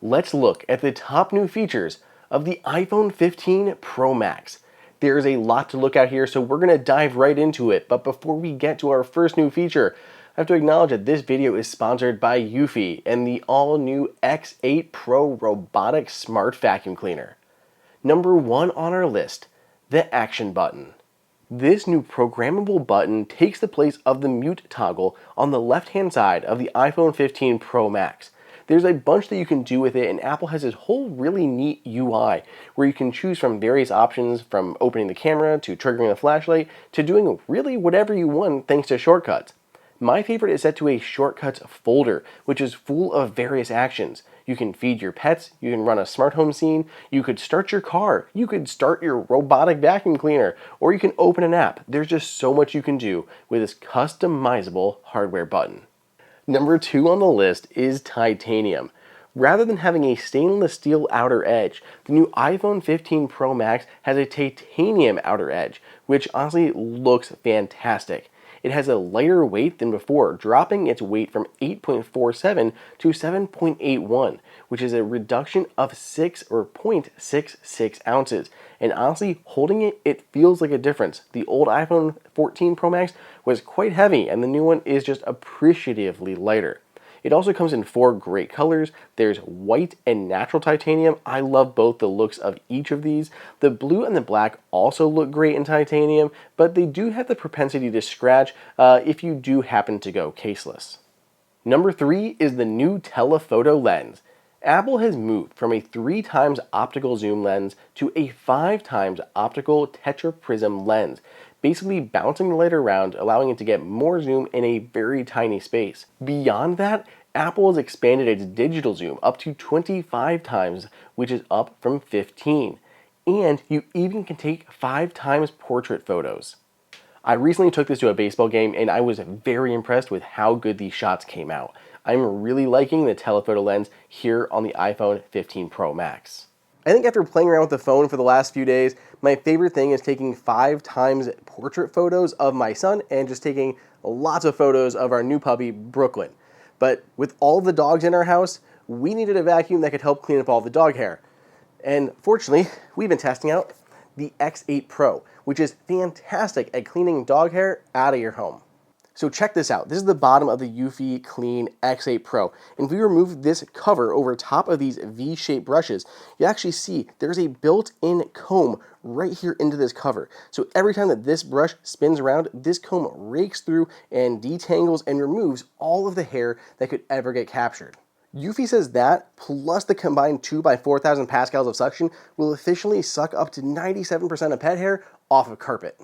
Let's look at the top new features of the iPhone 15 Pro Max. There's a lot to look at here, so we're going to dive right into it. But before we get to our first new feature, I have to acknowledge that this video is sponsored by Eufy and the all-new X8 Pro robotic smart vacuum cleaner. Number 1 on our list, the Action button. This new programmable button takes the place of the mute toggle on the left-hand side of the iPhone 15 Pro Max. There's a bunch that you can do with it, and Apple has this whole really neat UI where you can choose from various options, from opening the camera to triggering the flashlight to doing really whatever you want thanks to shortcuts. My favorite is set to a shortcuts folder, which is full of various actions. You can feed your pets, you can run a smart home scene, you could start your car, you could start your robotic vacuum cleaner, or you can open an app. There's just so much you can do with this customizable hardware button. Number 2 on the list is titanium. Rather than having a stainless steel outer edge, the new iPhone 15 Pro Max has a titanium outer edge, which honestly looks fantastic. It has a lighter weight than before, dropping its weight from 8.47 to 7.81, which is a reduction of 0.66 ounces. And honestly, holding it, it feels like a difference. The old iPhone 14 Pro Max was quite heavy, and the new one is just appreciatively lighter. It also comes in 4 great colors. There's white and natural titanium. I love both the looks of each of these. The blue and the black also look great in titanium, but they do have the propensity to scratch if you do happen to go caseless. Number 3 is the new Telephoto lens. Apple has moved from a 3 times optical zoom lens to a 5 times optical tetraprism lens, basically bouncing the light around, allowing it to get more zoom in a very tiny space. Beyond that, Apple has expanded its digital zoom up to 25 times, which is up from 15. And you even can take 5 times portrait photos. I recently took this to a baseball game and I was very impressed with how good these shots came out. I'm really liking the telephoto lens here on the iPhone 15 Pro Max. I think after playing around with the phone for the last few days, my favorite thing is taking 5 times portrait photos of my son and just taking lots of photos of our new puppy, Brooklyn. But with all the dogs in our house, we needed a vacuum that could help clean up all the dog hair. And fortunately, we've been testing out the X8 Pro, which is fantastic at cleaning dog hair out of your home. So check this out. This is the bottom of the Eufy Clean X8 Pro. And if we remove this cover over top of these V-shaped brushes, you actually see there's a built-in comb right here into this cover. So every time that this brush spins around, this comb rakes through and detangles and removes all of the hair that could ever get captured. Eufy says that, plus the combined 2 by 4,000 pascals of suction, will efficiently suck up to 97% of pet hair off of carpet.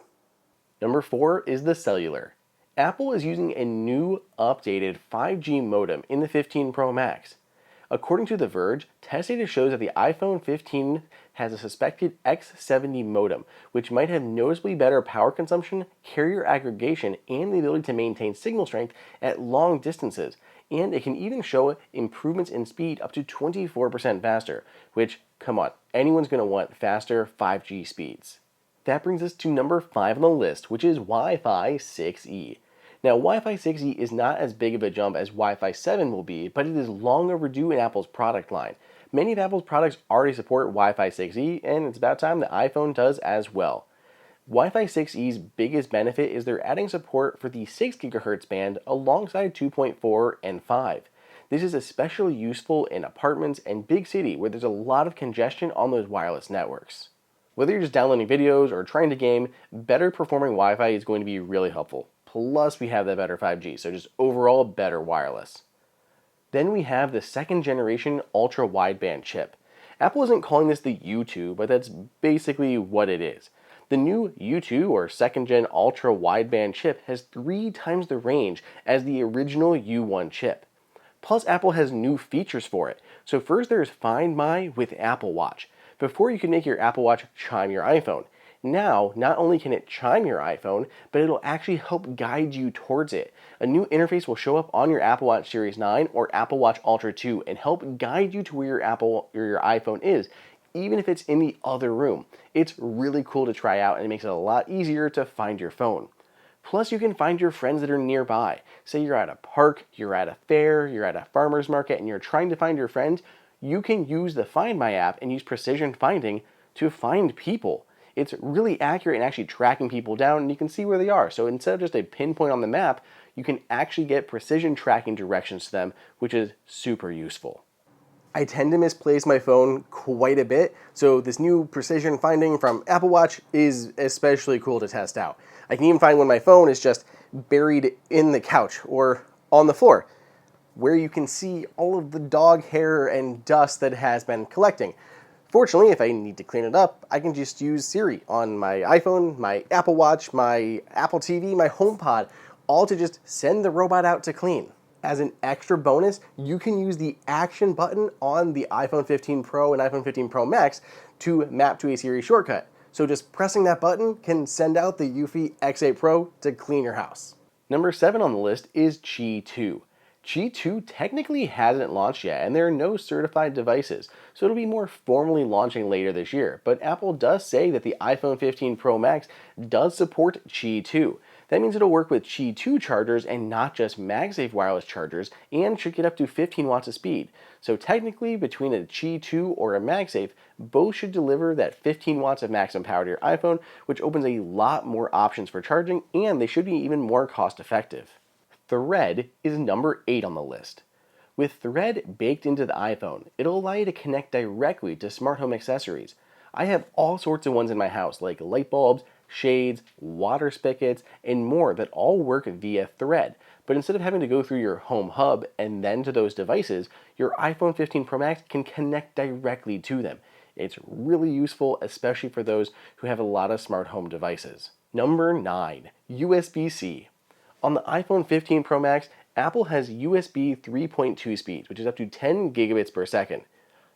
Number 4 is the Cellular. Apple is using a new, updated 5G modem in the 15 Pro Max. According to The Verge, test data shows that the iPhone 15 has a suspected X70 modem, which might have noticeably better power consumption, carrier aggregation, and the ability to maintain signal strength at long distances. And it can even show improvements in speed up to 24% faster, which, come on, anyone's going to want faster 5G speeds. That brings us to number 5 on the list, which is Wi-Fi 6E. Now, Wi-Fi 6E is not as big of a jump as Wi-Fi 7 will be, but it is long overdue in Apple's product line. Many of Apple's products already support Wi-Fi 6E, and it's about time the iPhone does as well. Wi-Fi 6E's biggest benefit is they're adding support for the 6 GHz band alongside 2.4 and 5. This is especially useful in apartments and big city where there's a lot of congestion on those wireless networks. Whether you're just downloading videos or trying to game, better performing Wi-Fi is going to be really helpful. Plus, we have that better 5G, so just overall better wireless. Then we have the 2nd generation ultra wideband chip. Apple isn't calling this the U2, but that's basically what it is. The new U2 or 2nd gen ultra wideband chip has 3 times the range as the original U1 chip. Plus, Apple has new features for it. So first there's Find My with Apple Watch. Before you could make your Apple Watch chime your iPhone. Now, not only can it chime your iPhone, but it'll actually help guide you towards it. A new interface will show up on your Apple Watch Series 9 or Apple Watch Ultra 2 and help guide you to where your iPhone is, even if it's in the other room. It's really cool to try out and it makes it a lot easier to find your phone. Plus, you can find your friends that are nearby. Say you're at a park, you're at a fair, you're at a farmer's market, and you're trying to find your friends. you can use the Find My app and use precision finding to find people. It's really accurate in actually tracking people down, and you can see where they are. So instead of just a pinpoint on the map, you can actually get precision tracking directions to them, which is super useful. I tend to misplace my phone quite a bit, so this new precision finding from Apple Watch is especially cool to test out. I can even find when my phone is just buried in the couch or on the floor, where you can see all of the dog hair and dust that has been collecting. Fortunately, if I need to clean it up, I can just use Siri on my iPhone, my Apple Watch, my Apple TV, my HomePod, all to just send the robot out to clean. As an extra bonus, you can use the action button on the iPhone 15 Pro and iPhone 15 Pro Max to map to a Siri shortcut. So just pressing that button can send out the Eufy X8 Pro to clean your house. Number 7 on the list is Qi 2. Qi 2 technically hasn't launched yet, and there are no certified devices, so it'll be more formally launching later this year. But Apple does say that the iPhone 15 Pro Max does support Qi 2. That means it'll work with Qi 2 chargers and not just MagSafe wireless chargers, and should get up to 15 watts of speed. So technically, between a Qi 2 or a MagSafe, both should deliver that 15 watts of maximum power to your iPhone, which opens a lot more options for charging, and they should be even more cost effective. Thread is number 8 on the list. With Thread baked into the iPhone, it'll allow you to connect directly to smart home accessories. I have all sorts of ones in my house, like light bulbs, shades, water spigots, and more that all work via Thread. But instead of having to go through your home hub and then to those devices, your iPhone 15 Pro Max can connect directly to them. It's really useful, especially for those who have a lot of smart home devices. Number 9, USB-C. On the iPhone 15 Pro Max, Apple has USB 3.2 speeds, which is up to 10 gigabits per second.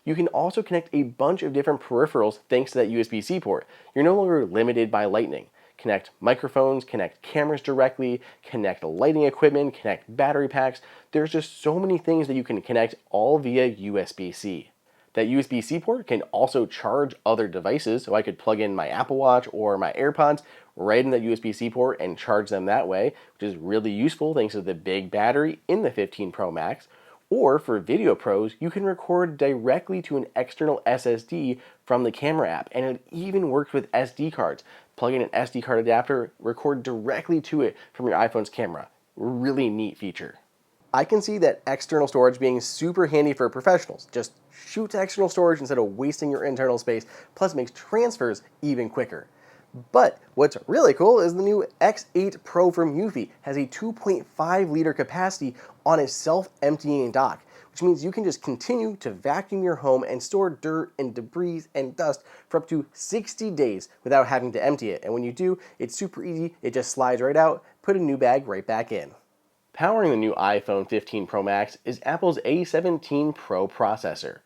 You can also connect a bunch of different peripherals thanks to that USB-C port. You're no longer limited by Lightning. Connect microphones, connect cameras directly, connect lighting equipment, connect battery packs. There's just so many things that you can connect all via USB-C. That USB-C port can also charge other devices, so I could plug in my Apple Watch or my AirPods right in that USB-C port and charge them that way, which is really useful thanks to the big battery in the 15 Pro Max. Or for video pros, you can record directly to an external SSD from the camera app, and it even works with SD cards. Plug in an SD card adapter, record directly to it from your iPhone's camera. Really neat feature. I can see that external storage being super handy for professionals. Just shoot to external storage instead of wasting your internal space, plus makes transfers even quicker. But what's really cool is the new X8 Pro from Eufy has a 2.5 liter capacity on a self-emptying dock, which means you can just continue to vacuum your home and store dirt and debris and dust for up to 60 days without having to empty it. And when you do, it's super easy. It just slides right out, put a new bag right back in. Powering the new iPhone 15 Pro Max is Apple's A17 Pro processor.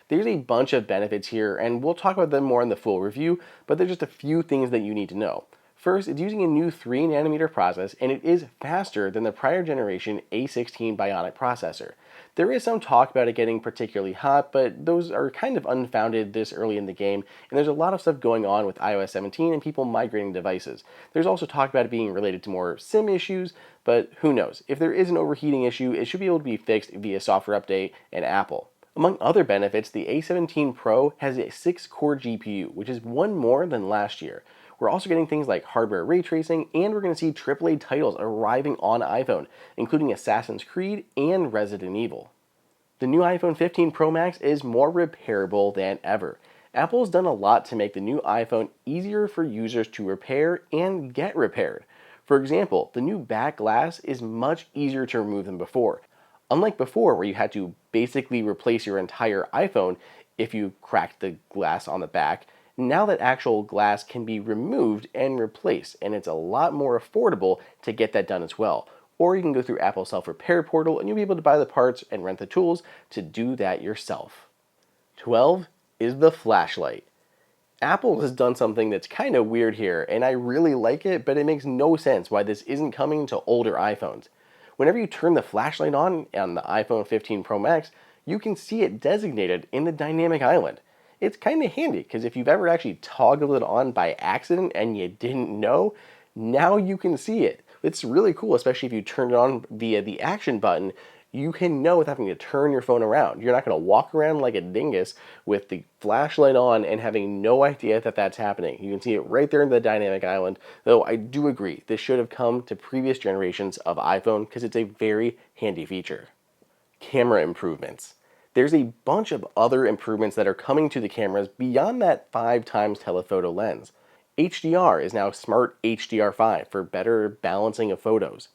There's a bunch of benefits here, and we'll talk about them more in the full review, but there's just a few things that you need to know. First, it's using a new 3nm process, and it is faster than the prior generation A16 Bionic processor. There is some talk about it getting particularly hot, but those are kind of unfounded this early in the game, and there's a lot of stuff going on with iOS 17 and people migrating devices. There's also talk about it being related to more SIM issues, but who knows? If there is an overheating issue, it should be able to be fixed via software update and Apple. Among other benefits, the A17 Pro has a 6-core GPU, which is one more than last year. We're also getting things like hardware ray tracing, and we're going to see AAA titles arriving on iPhone, including Assassin's Creed and Resident Evil. The new iPhone 15 Pro Max is more repairable than ever. Apple's done a lot to make the new iPhone easier for users to repair and get repaired. For example, the new back glass is much easier to remove than before. Unlike before, where you had to basically replace your entire iPhone if you cracked the glass on the back, now that actual glass can be removed and replaced, and it's a lot more affordable to get that done as well. Or you can go through Apple's self-repair portal and you'll be able to buy the parts and rent the tools to do that yourself. 12 is the flashlight. Apple has done something that's kind of weird here, and I really like it, but it makes no sense why this isn't coming to older iPhones. Whenever you turn the flashlight on the iPhone 15 Pro Max, you can see it designated in the dynamic island. It's kind of handy because if you've ever actually toggled it on by accident and you didn't know, now you can see it. It's really cool, especially if you turn it on via the action button. you can know without having to turn your phone around. You're not going to walk around like a dingus with the flashlight on and having no idea that that's happening. You can see it right there in the dynamic island, though I do agree this should have come to previous generations of iPhone because it's a very handy feature. Camera improvements. There's a bunch of other improvements that are coming to the cameras beyond that 5 times telephoto lens. HDR is now Smart HDR5 for better balancing of photos.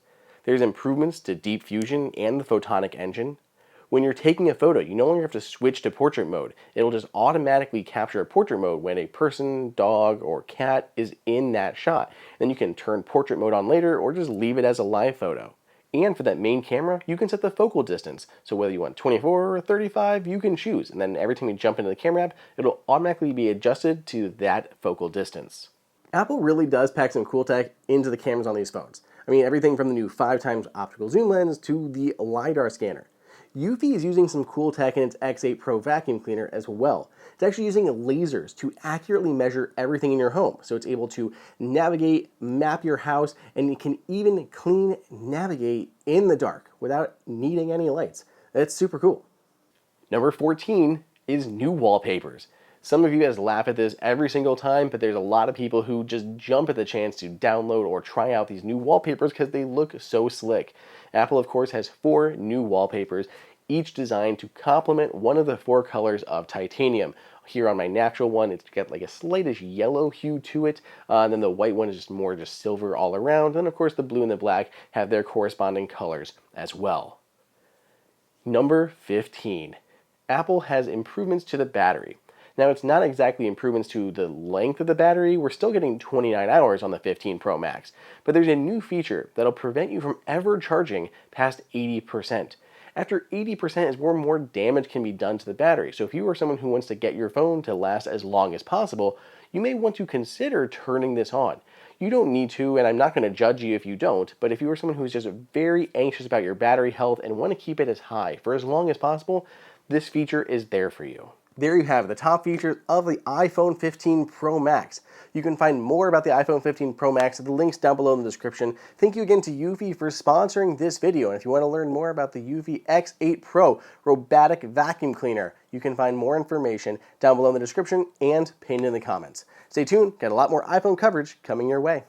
There's improvements to deep fusion and the photonic engine. When you're taking a photo, you no longer have to switch to portrait mode. It'll just automatically capture a portrait mode when a person, dog, or cat is in that shot. Then you can turn portrait mode on later or just leave it as a live photo. And for that main camera, you can set the focal distance. So whether you want 24 or 35, you can choose. And then every time you jump into the camera app, it'll automatically be adjusted to that focal distance. Apple really does pack some cool tech into the cameras on these phones. I mean, everything from the new 5 times optical zoom lens to the LiDAR scanner. Eufy is using some cool tech in its X8 Pro vacuum cleaner as well. It's actually using lasers to accurately measure everything in your home. So it's able to navigate, map your house, and it can even clean, navigate in the dark without needing any lights. That's super cool. Number 14 is new wallpapers. Some of you guys laugh at this every single time, but there's a lot of people who just jump at the chance to download or try out these new wallpapers because they look so slick. Apple, of course, has 4 new wallpapers, each designed to complement one of the 4 colors of titanium. Here on my natural one, it's got like a slightish yellow hue to it, and then the white one is just more just silver all around, and of course the blue and the black have their corresponding colors as well. Number 15. Apple has improvements to the battery. Now, it's not exactly improvements to the length of the battery. We're still getting 29 hours on the 15 Pro Max. But there's a new feature that'll prevent you from ever charging past 80%. After 80% is where more damage can be done to the battery. So if you are someone who wants to get your phone to last as long as possible, you may want to consider turning this on. You don't need to, and I'm not going to judge you if you don't, but if you are someone who's just very anxious about your battery health and want to keep it as high for as long as possible, this feature is there for you. There you have the top features of the iPhone 15 Pro Max. You can find more about the iPhone 15 Pro Max at the links down below in the description. Thank you again to Eufy for sponsoring this video. And if you want to learn more about the Eufy X8 Pro Robotic Vacuum Cleaner, you can find more information down below in the description and pinned in the comments. Stay tuned, got a lot more iPhone coverage coming your way.